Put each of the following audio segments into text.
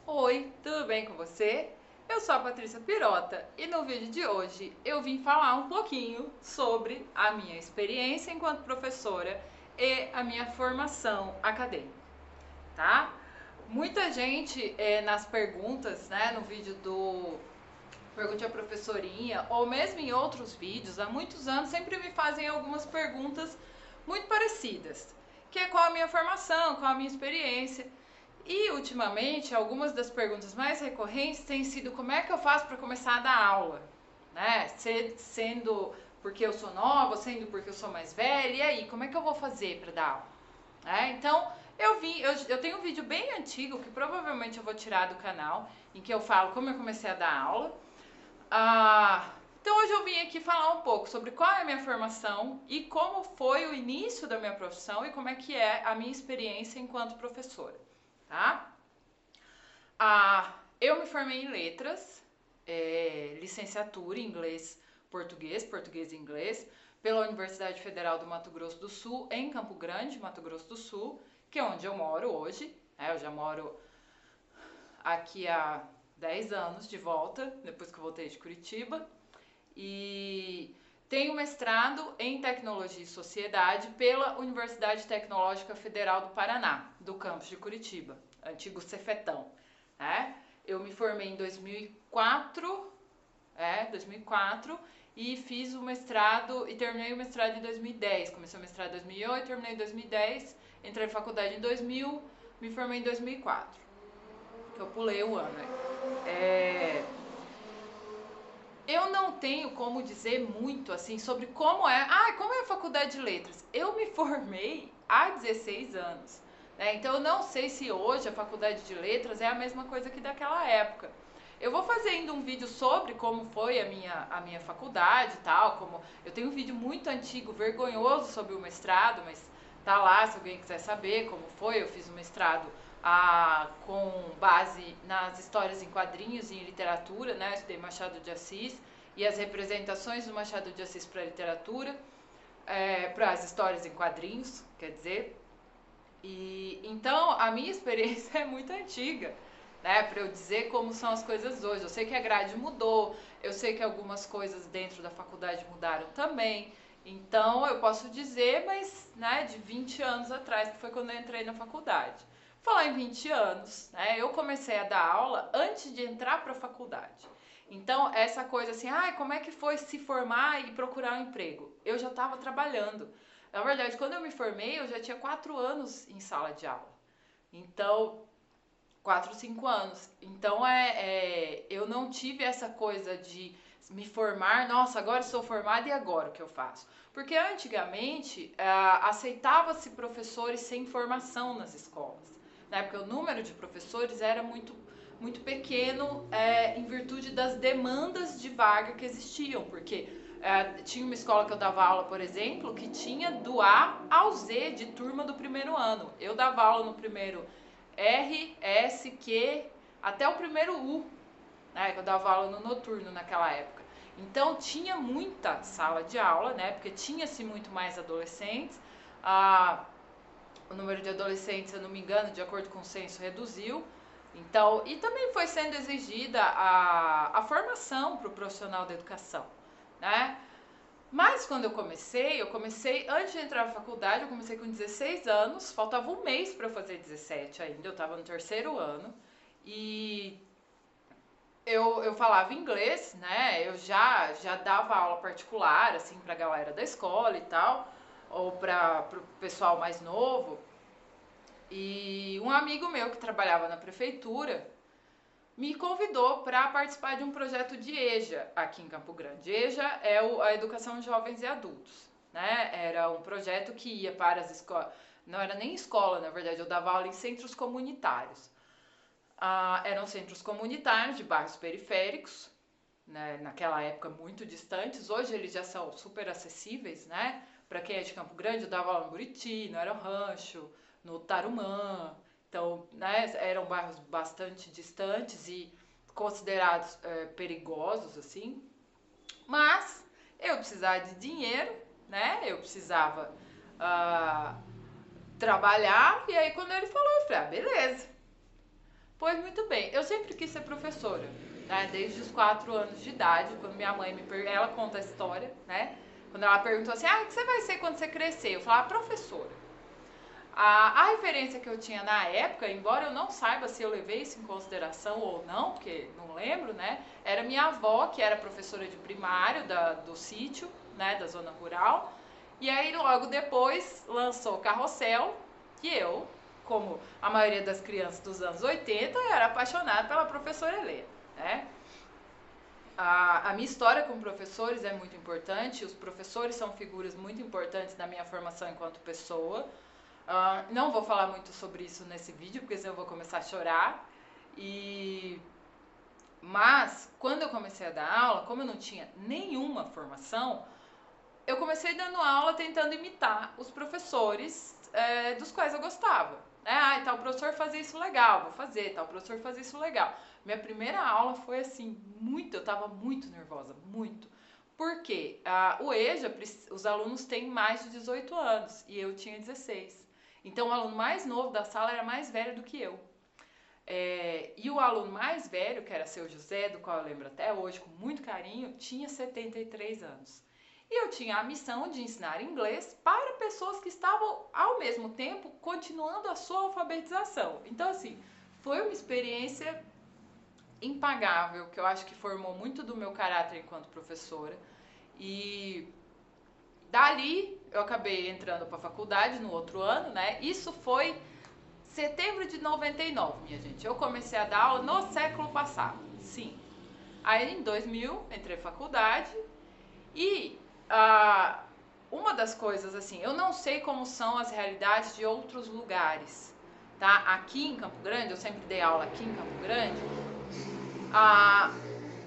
Oi, tudo bem com você? Eu sou a Patrícia Pirota e no vídeo de hoje eu vim falar um pouquinho sobre a minha experiência enquanto professora e a minha formação acadêmica, tá? Muita gente nas perguntas, né, no vídeo do Pergunte a Professorinha, ou mesmo em outros vídeos, há muitos anos sempre me fazem algumas perguntas muito parecidas, que é qual a minha formação, qual a minha experiência. E ultimamente, algumas das perguntas mais recorrentes têm sido como é que eu faço para começar a dar aula, né? Sendo porque eu sou nova, sendo porque eu sou mais velha, e aí, como é que eu vou fazer para dar aula? Então, eu tenho um vídeo bem antigo que provavelmente eu vou tirar do canal, em que eu falo como eu comecei a dar aula. Então hoje eu vim aqui falar um pouco sobre qual é a minha formação e como foi o início da minha profissão e como é que é a minha experiência enquanto professora, tá? Eu me formei em letras, licenciatura em inglês, português e inglês, pela Universidade Federal do Mato Grosso do Sul, em Campo Grande, Mato Grosso do Sul, que é onde eu moro hoje. Eu já moro aqui há 10 anos de volta, depois que eu voltei de Curitiba. E tenho mestrado em Tecnologia e Sociedade pela Universidade Tecnológica Federal do Paraná, do campus de Curitiba, antigo Cefetão. Eu me formei em 2004, e fiz o mestrado e terminei o mestrado em 2010. Comecei o mestrado em 2008, terminei em 2010, entrei na faculdade em 2000, me formei em 2004, que eu pulei o ano. Eu não tenho como dizer muito assim sobre como é a faculdade de letras. Eu me formei há 16 anos, né? Então eu não sei se hoje a faculdade de letras é a mesma coisa que daquela época. Eu vou fazer ainda um vídeo sobre como foi a minha faculdade e tal, como eu tenho um vídeo muito antigo, vergonhoso sobre o mestrado, mas tá lá se alguém quiser saber como foi. Eu fiz o mestrado com base nas histórias em quadrinhos e em literatura, né? Eu estudei Machado de Assis e as representações do Machado de Assis para a literatura, para as histórias em quadrinhos, quer dizer. E então a minha experiência é muito antiga, né? Para eu dizer como são as coisas hoje. Eu sei que a grade mudou, eu sei que algumas coisas dentro da faculdade mudaram também. Então eu posso dizer, mas né, de 20 anos atrás, que foi quando eu entrei na faculdade. Falar em 20 anos, né? Eu comecei a dar aula antes de entrar para a faculdade. Então, essa coisa assim, como é que foi se formar e procurar um emprego? Eu já estava trabalhando. Na verdade, quando eu me formei, eu já tinha 4 anos em sala de aula. Então, 4, 5 anos. Então, eu não tive essa coisa de me formar, nossa, agora estou formada e agora o que eu faço? Porque antigamente aceitava-se professores sem formação nas escolas, né? Porque o número de professores era muito pequeno em virtude das demandas de vaga que existiam, porque tinha uma escola que eu dava aula, por exemplo, que tinha do A ao Z de turma do primeiro ano. Eu dava aula no primeiro R, S, Q, até o primeiro U, né, que eu dava aula no noturno naquela época. Então tinha muita sala de aula, né, porque tinha-se muito mais adolescentes. O número de adolescentes, se eu não me engano, de acordo com o censo, reduziu. Então, e também foi sendo exigida a formação para o profissional da educação, né? Mas quando eu comecei antes de entrar na faculdade, eu comecei com 16 anos, faltava um mês para eu fazer 17 ainda, eu estava no terceiro ano, e eu falava inglês, né? Eu já dava aula particular, assim, para a galera da escola e tal, ou para o pessoal mais novo. E um amigo meu que trabalhava na prefeitura me convidou para participar de um projeto de EJA aqui em Campo Grande. EJA é a Educação de Jovens e Adultos, né? Era um projeto que ia para as escolas, não era nem escola, na verdade, eu dava aula em centros comunitários. Eram centros comunitários de bairros periféricos, né? Naquela época muito distantes, hoje eles já são super acessíveis, né? Para quem é de Campo Grande, eu dava aula no Buriti, no Aero Rancho, no Tarumã. Então, né, eram bairros bastante distantes e considerados perigosos, assim. Mas eu precisava de dinheiro, né? Eu precisava trabalhar. E aí, quando ele falou, eu falei, beleza. Pois muito bem, eu sempre quis ser professora, né? Desde os 4 anos de idade, quando minha mãe ela conta a história, né? Quando ela perguntou assim, o que você vai ser quando você crescer? Eu falava, professora. A referência que eu tinha na época, embora eu não saiba se eu levei isso em consideração ou não, porque não lembro, né? Era minha avó, que era professora de primário do sítio, né? Da zona rural. E aí logo depois lançou Carrossel, que eu, como a maioria das crianças dos anos 80, era apaixonada pela professora Helena, né? A minha história com professores é muito importante, os professores são figuras muito importantes na minha formação enquanto pessoa. Não vou falar muito sobre isso nesse vídeo, porque senão eu vou começar a chorar. Mas, quando eu comecei a dar aula, como eu não tinha nenhuma formação, eu comecei dando aula tentando imitar os professores dos quais eu gostava. Tal professor fazia isso legal, vou fazer, tal professor fazia isso legal. Minha primeira aula foi assim, eu tava muito nervosa, muito. Porque o EJA, os alunos têm mais de 18 anos e eu tinha 16. Então o aluno mais novo da sala era mais velho do que eu. E o aluno mais velho, que era seu José, do qual eu lembro até hoje com muito carinho, tinha 73 anos. E eu tinha a missão de ensinar inglês para pessoas que estavam, ao mesmo tempo, continuando a sua alfabetização. Então, assim, foi uma experiência impagável, que eu acho que formou muito do meu caráter enquanto professora. E dali eu acabei entrando para a faculdade no outro ano, né? Isso foi setembro de 99, minha gente. Eu comecei a dar aula no século passado, sim. Aí em 2000 entrei na faculdade e uma das coisas, assim, eu não sei como são as realidades de outros lugares, tá? Aqui em Campo Grande, eu sempre dei aula aqui em Campo Grande,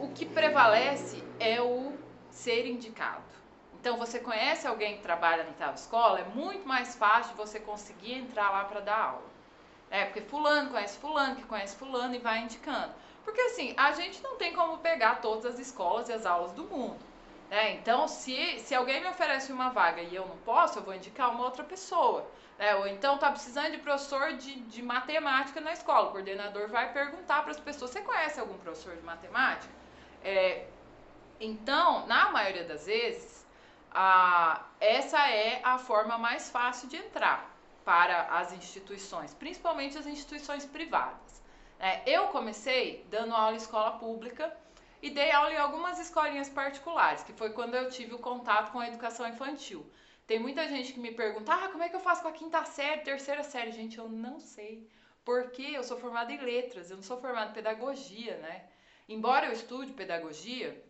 o que prevalece é o ser indicado. Então, você conhece alguém que trabalha na tal escola, é muito mais fácil de você conseguir entrar lá para dar aula. Porque fulano, que conhece fulano e vai indicando. Porque assim, a gente não tem como pegar todas as escolas e as aulas do mundo. Então, se alguém me oferece uma vaga e eu não posso, eu vou indicar uma outra pessoa. Ou então tá precisando de professor de matemática na escola. O coordenador vai perguntar para as pessoas, você conhece algum professor de matemática? Então, na maioria das vezes, essa é a forma mais fácil de entrar para as instituições, principalmente as instituições privadas. Eu comecei dando aula em escola pública e dei aula em algumas escolinhas particulares, que foi quando eu tive o contato com a educação infantil. Tem muita gente que me pergunta, como é que eu faço com a quinta série, terceira série? Gente, eu não sei, porque eu sou formada em letras, eu não sou formada em pedagogia, né? Embora eu estude pedagogia,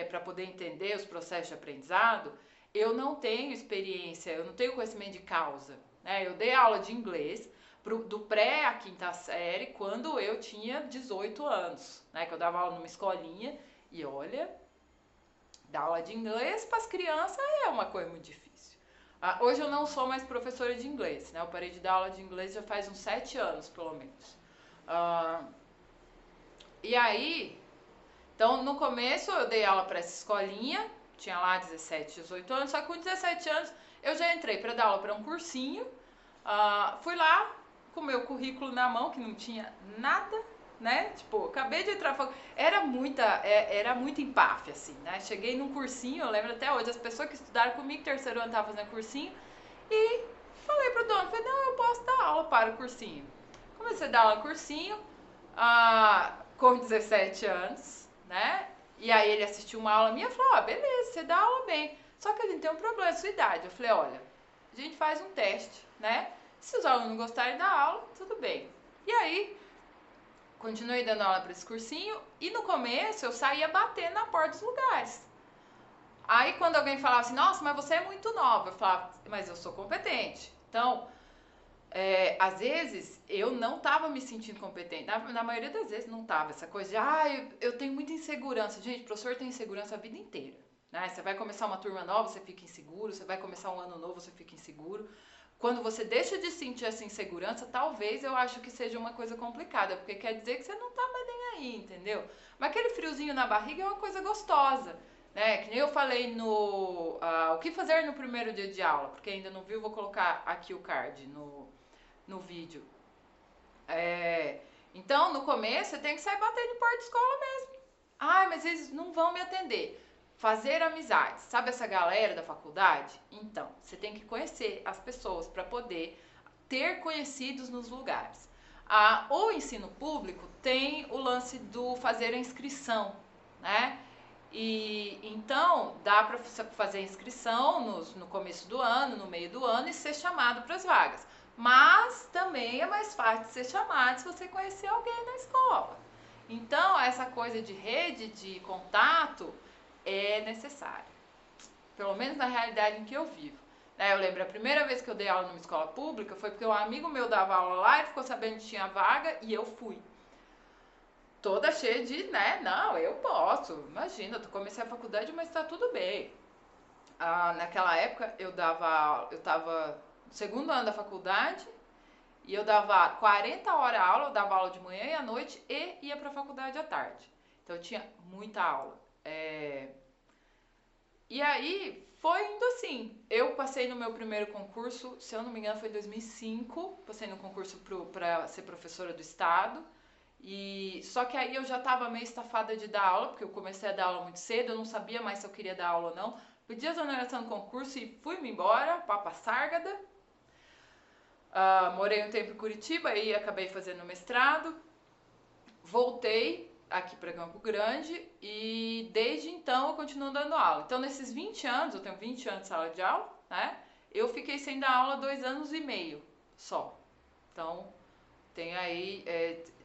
para poder entender os processos de aprendizado, eu não tenho experiência, eu não tenho conhecimento de causa. Eu dei aula de inglês do pré à quinta série quando eu tinha 18 anos, que eu dava aula numa escolinha e olha, dar aula de inglês para as crianças é uma coisa muito difícil. Hoje eu não sou mais professora de inglês, eu parei de dar aula de inglês já faz uns 7 anos, pelo menos. E aí, então no começo eu dei aula para essa escolinha, tinha lá 17, 18 anos, só que com 17 anos eu já entrei para dar aula para um cursinho. Fui lá com o meu currículo na mão, que não tinha nada, né? Tipo, acabei de entrar, era muito empáfia, assim, né? Cheguei num cursinho, eu lembro até hoje, as pessoas que estudaram comigo, terceiro ano estavam fazendo cursinho, e falei pro dono, falei, não, eu posso dar aula para o cursinho. Comecei a dar aula no cursinho, com 17 anos, né? E aí ele assistiu uma aula minha e falou, beleza, você dá aula bem. Só que a gente tem um problema, a sua idade. Eu falei, olha, a gente faz um teste, né? Se os alunos gostarem da aula, tudo bem. E aí, continuei dando aula para esse cursinho e no começo eu saía batendo na porta dos lugares. Aí quando alguém falava assim, nossa, mas você é muito nova, eu falava, mas eu sou competente. Então, às vezes eu não estava me sentindo competente. Na maioria das vezes não estava. Essa coisa de, eu tenho muita insegurança. Gente, o professor tem insegurança a vida inteira. Você vai começar uma turma nova, você fica inseguro. Você vai começar um ano novo, você fica inseguro. Quando você deixa de sentir essa insegurança, talvez eu acho que seja uma coisa complicada, porque quer dizer que você não tá mais nem aí, entendeu? Mas aquele friozinho na barriga é uma coisa gostosa, né? Que nem eu falei no o que fazer no primeiro dia de aula, porque ainda não viu, vou colocar aqui o card no vídeo. Então, no começo, você tem que sair batendo em porta de escola mesmo. Ai, mas eles não vão me atender. Fazer amizades. Sabe essa galera da faculdade? Então, você tem que conhecer as pessoas para poder ter conhecidos nos lugares. O ensino público tem o lance do fazer a inscrição, né? E então dá para fazer a inscrição no começo do ano, no meio do ano e ser chamado para as vagas. Mas também é mais fácil de ser chamado se você conhecer alguém na escola. Então, essa coisa de rede de contato é necessária. Pelo menos na realidade em que eu vivo. Eu lembro, a primeira vez que eu dei aula numa escola pública foi porque um amigo meu dava aula lá e ficou sabendo que tinha vaga e eu fui. Toda cheia de, né, não, eu posso, imagina, eu comecei a faculdade, mas tá tudo bem. Naquela época eu tava no segundo ano da faculdade e eu dava 40 horas aula, eu dava aula de manhã e à noite e ia pra faculdade à tarde. Então eu tinha muita aula. E aí foi indo assim. Eu passei no meu primeiro concurso, se eu não me engano foi em 2005, passei no concurso para ser professora do estado. E só que aí eu já estava meio estafada de dar aula, porque eu comecei a dar aula muito cedo, eu não sabia mais se eu queria dar aula ou não. Pedi a exoneração do concurso e fui-me embora, papa sárgada. Morei um tempo em Curitiba e acabei fazendo mestrado. Voltei aqui para Campo Grande e desde então eu continuo dando aula. Então nesses 20 anos, eu tenho 20 anos de sala de aula, né? Eu fiquei sem dar aula 2 anos e meio só. Então tem aí,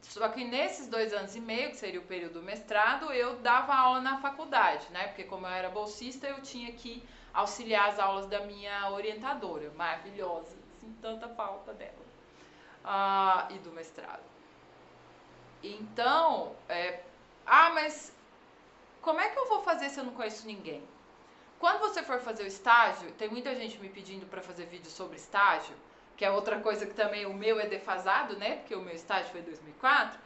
só que nesses 2 anos e meio, que seria o período do mestrado, eu dava aula na faculdade, né? Porque como eu era bolsista, eu tinha que auxiliar as aulas da minha orientadora, maravilhosa, sinto tanta falta dela, e do mestrado. Então, mas como é que eu vou fazer se eu não conheço ninguém? Quando você for fazer o estágio, tem muita gente me pedindo para fazer vídeo sobre estágio, que é outra coisa que também o meu é defasado, né? Porque o meu estágio foi em 2004.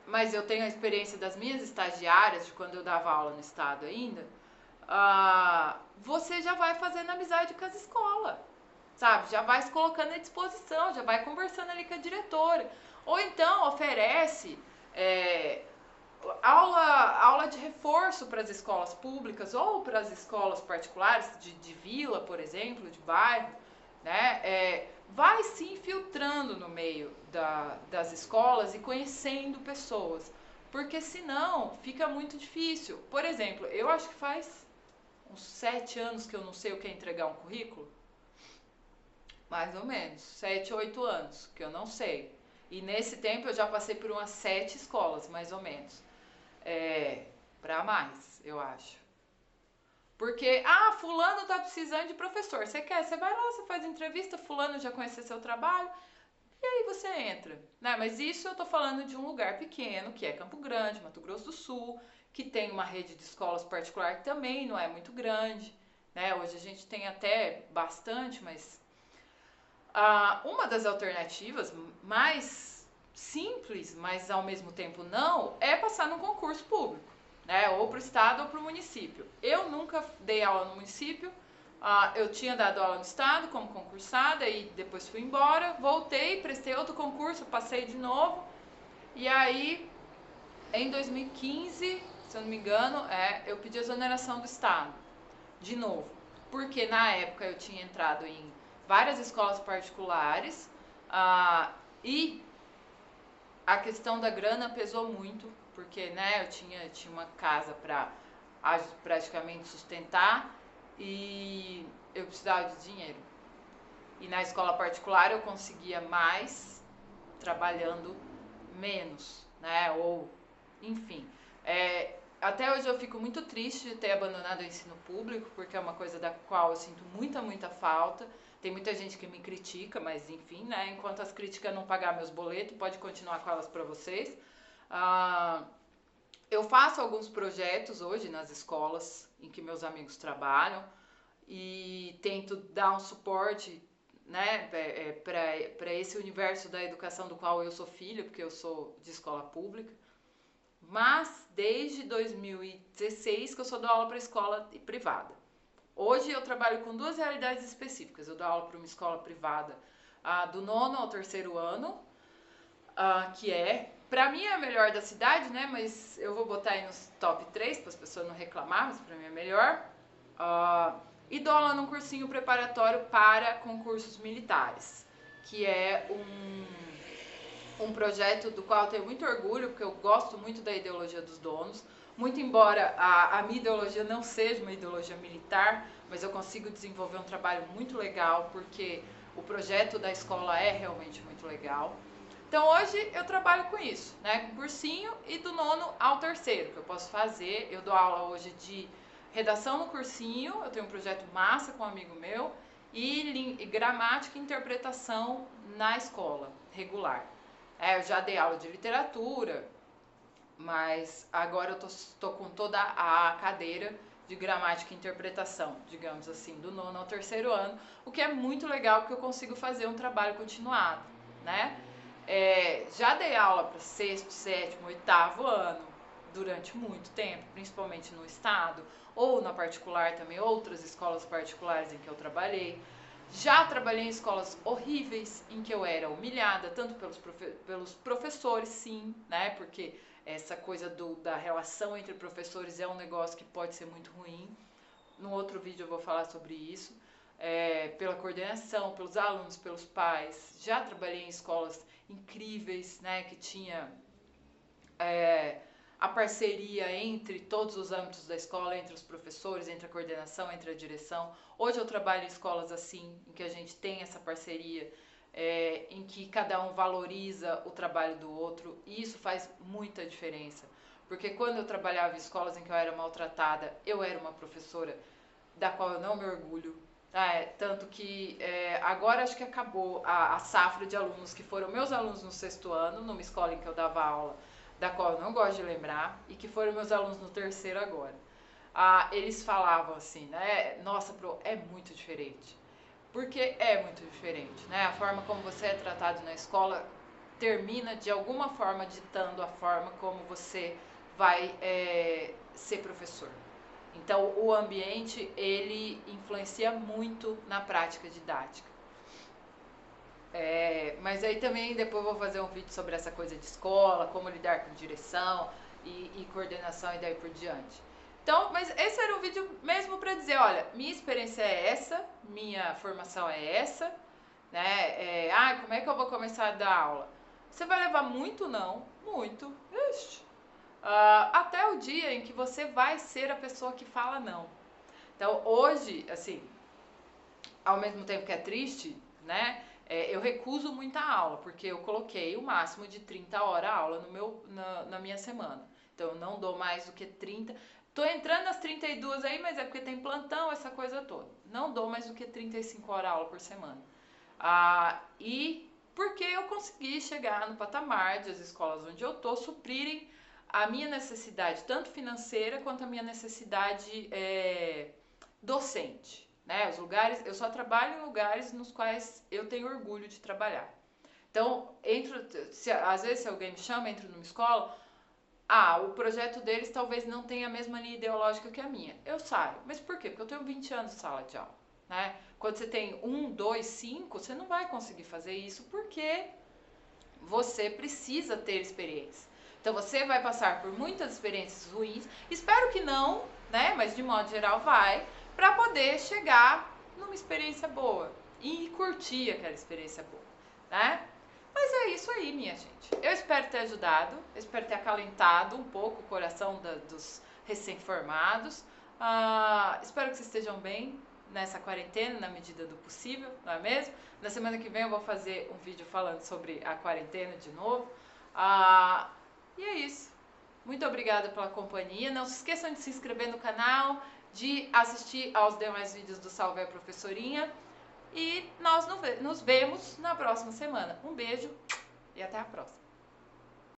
Mas eu tenho a experiência das minhas estagiárias, de quando eu dava aula no estado ainda. Você já vai fazendo amizade com as escolas, sabe? Já vai se colocando à disposição, já vai conversando ali com a diretora. Ou então oferece aula de reforço para as escolas públicas ou para as escolas particulares, de vila, por exemplo, de bairro, né? Vai se infiltrando no meio das escolas e conhecendo pessoas, porque senão fica muito difícil. Por exemplo, eu acho que faz uns 7 anos que eu não sei o que é entregar um currículo, mais ou menos, 7, 8 anos, que eu não sei. E nesse tempo eu já passei por umas 7 escolas, mais ou menos. Pra mais, eu acho. Porque, fulano tá precisando de professor. Você quer? Você vai lá, você faz entrevista, fulano já conhece seu trabalho, e aí você entra. Né? Mas isso eu tô falando de um lugar pequeno, que é Campo Grande, Mato Grosso do Sul, que tem uma rede de escolas particular que também não é muito grande. Né? Hoje a gente tem até bastante, mas uma das alternativas mais simples, mas ao mesmo tempo não, é passar num concurso público, né? Ou para o estado ou para o município. Eu nunca dei aula no município, eu tinha dado aula no estado como concursada e depois fui embora, voltei, prestei outro concurso, passei de novo e aí em 2015, se eu não me engano, eu pedi a exoneração do estado de novo, porque na época eu tinha entrado em várias escolas particulares e a questão da grana pesou muito, porque né, eu tinha uma casa para praticamente sustentar e eu precisava de dinheiro. E na escola particular eu conseguia mais trabalhando menos, né? Ou, enfim. Até hoje eu fico muito triste de ter abandonado o ensino público, porque é uma coisa da qual eu sinto muita, muita falta. Tem muita gente que me critica, mas enfim, né? Enquanto as críticas não pagar meus boletos, pode continuar com elas para vocês. Eu faço alguns projetos hoje nas escolas em que meus amigos trabalham e tento dar um suporte, né, para esse universo da educação do qual eu sou filha, porque eu sou de escola pública. Mas desde 2016 que eu só dou aula para escola privada. Hoje eu trabalho com 2 realidades específicas. Eu dou aula para uma escola privada do 9º ao 3º ano que pra mim é a melhor da cidade, né? Mas eu vou botar aí nos top 3 para as pessoas não reclamar, mas pra mim é melhor. E dou aula num cursinho preparatório para concursos militares, que é um projeto do qual eu tenho muito orgulho, porque eu gosto muito da ideologia dos donos. Muito embora a minha ideologia não seja uma ideologia militar, mas eu consigo desenvolver um trabalho muito legal, porque o projeto da escola é realmente muito legal. Então hoje eu trabalho com isso, né, com cursinho e do 9º ao 3º, que eu posso fazer. Eu dou aula hoje de redação no cursinho, eu tenho um projeto massa com um amigo meu, e gramática e interpretação na escola regular. Eu já dei aula de literatura, mas agora eu tô com toda a cadeira de gramática e interpretação, digamos assim, do 9º ao 3º ano, o que é muito legal, porque eu consigo fazer um trabalho continuado, né? Já dei aula para 6º, 7º, 8º ano, durante muito tempo, principalmente no estado, ou na particular também, outras escolas particulares em que eu trabalhei. Já trabalhei em escolas horríveis, em que eu era humilhada, tanto pelos professores, sim, né? Porque essa coisa da relação entre professores é um negócio que pode ser muito ruim. No outro vídeo eu vou falar sobre isso. Pela coordenação, pelos alunos, pelos pais. Já trabalhei em escolas incríveis, né? Que tinha a parceria entre todos os âmbitos da escola, entre os professores, entre a coordenação, entre a direção. Hoje eu trabalho em escolas assim, em que a gente tem essa parceria, em que cada um valoriza o trabalho do outro, e isso faz muita diferença. Porque quando eu trabalhava em escolas em que eu era maltratada, eu era uma professora da qual eu não me orgulho. Tanto que agora acho que acabou a safra de alunos que foram meus alunos no 6º ano, numa escola em que eu dava aula, da qual eu não gosto de lembrar, e que foram meus alunos no 3º agora. Eles falavam assim, né? Nossa, Pro, é muito diferente. Porque é muito diferente, né? A forma como você é tratado na escola termina de alguma forma ditando a forma como você vai ser professor. Então, o ambiente, ele influencia muito na prática didática. Mas aí também depois eu vou fazer um vídeo sobre essa coisa de escola, como lidar com direção e coordenação e daí por diante. Então, mas esse era um vídeo mesmo para dizer, olha, minha experiência é essa, minha formação é essa, né? Como é que eu vou começar a dar aula? Você vai levar muito não, muito, até o dia em que você vai ser a pessoa que fala não. Então, hoje, assim, ao mesmo tempo que é triste, né? Eu recuso muita aula, porque eu coloquei o máximo de 30 horas aula na minha semana. Então, eu não dou mais do que 30. Tô entrando nas 32 aí, mas é porque tem plantão, essa coisa toda. Não dou mais do que 35 horas aula por semana. E porque eu consegui chegar no patamar das escolas onde eu tô suprirem a minha necessidade, tanto financeira quanto a minha necessidade docente. Né? Os lugares, eu só trabalho em lugares nos quais eu tenho orgulho de trabalhar. Então, às vezes se alguém me chama, entro numa escola, o projeto deles talvez não tenha a mesma linha ideológica que a minha. Eu saio. Mas por quê? Porque eu tenho 20 anos de sala de aula. Né? Quando você tem 1, 2, 5, você não vai conseguir fazer isso porque você precisa ter experiência. Então você vai passar por muitas experiências ruins, espero que não, né? Mas de modo geral vai, para poder chegar numa experiência boa e curtir aquela experiência boa, né? Mas é isso aí, minha gente. Eu espero ter ajudado, eu espero ter acalentado um pouco o coração dos recém-formados. Espero que vocês estejam bem nessa quarentena, na medida do possível, não é mesmo? Na semana que vem eu vou fazer um vídeo falando sobre a quarentena de novo. E é isso. Muito obrigada pela companhia. Não se esqueçam de se inscrever no canal, de assistir aos demais vídeos do Salve a Professorinha. E nós nos vemos na próxima semana. Um beijo e até a próxima.